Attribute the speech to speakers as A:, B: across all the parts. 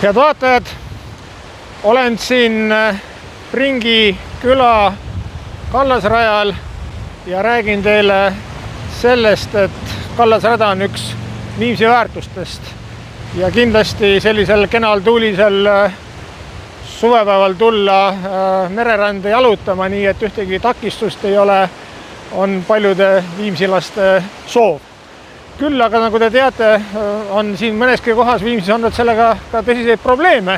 A: Head vaatajad, olen siin Pringi küla kallasrajal ja räägin teile sellest, et kallasrada on üks Viimsi väärtustest ja kindlasti sellisel kenal tuulisel suvepäeval tulla mererände jalutama, nii et ühtegi takistust ei ole, on paljude viimsilaste soov. Küll aga, nagu te teate, on siin mõneski kohas Viimsis olnud sellega ka tõsiseid probleeme.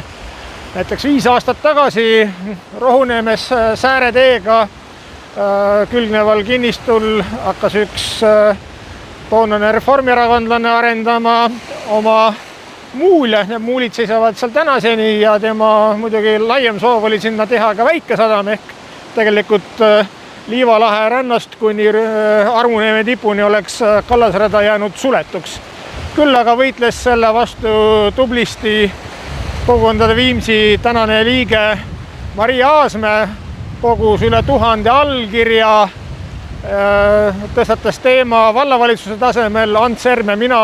A: Näiteks 5 aastat tagasi Rohuneemes Sääreteega külgneval kinnistul hakkas üks toonane reformierakondlane arendama oma muule. Need muulid seisavad seal tänaseni ja tema muidugi laiem soov oli sinna teha ka väikesadam ehk tegelikult Liiva lahe rannast kuni Armuneeme tipuni oleks kallasrada jäänud suletuks. Küll aga võitles selle vastu tublisti kogukondade Viimsi tänane liige Maria Aasmäe, kogus üle 1000 allkirja, tõstatas teema vallavalitsuse tasemel. Ants Erm ja mina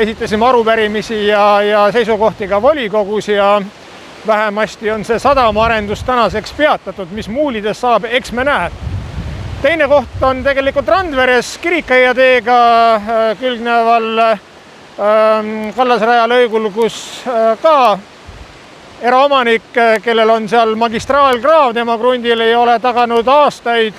A: esitasime arupärimisi ja seisukohti ka volikogus ja vähemasti on see sadamaarendus tänaseks peatatud, mis muulides saab, eks me näe. Teine koht on tegelikult Randveres Kirikaia teega külgneval kallasraja lõigul, kus ka eraomanik, kellel on seal magistraalkraav tema krundil, ei ole taganud aastaid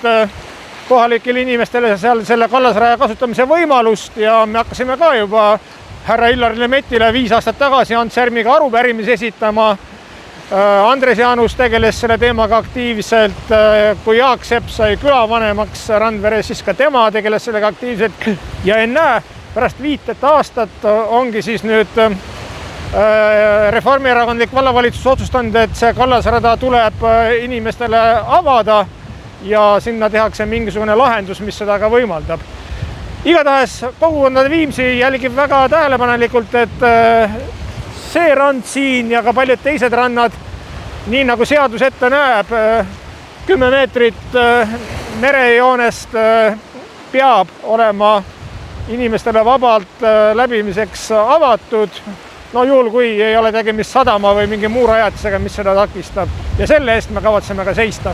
A: kohalikele inimestele seal selle kallasraja kasutamise võimalust ja me hakkasime ka juba härra Illar Lemettile 5 aastat tagasi Ants Ermiga arupärimise esitama. Andres Jaanus tegeles selle teemaga aktiivselt, kui Jaak Sepp sai külavanemaks Randveres, siis ka tema tegeles sellega aktiivselt ja ennäe, pärast 5 aastat ongi siis nüüd reformierakondlik vallavalitsus otsustanud, et see kallasrada tuleb inimestele avada ja sinna tehakse mingisugune lahendus, mis seda ka võimaldab. Igatahes kogukondade Viimsi jälgib väga tähelepanelikult, et see rand siin ja ka paljud teised rannad, nii nagu seadus ette näeb, 10 meetrit merejoonest peab olema inimestele vabalt läbimiseks avatud. No juhul, kui ei ole tegemist sadama või mingi muu rajatisega, mis seda takistab. Ja selle eest me kavatseme ka seista.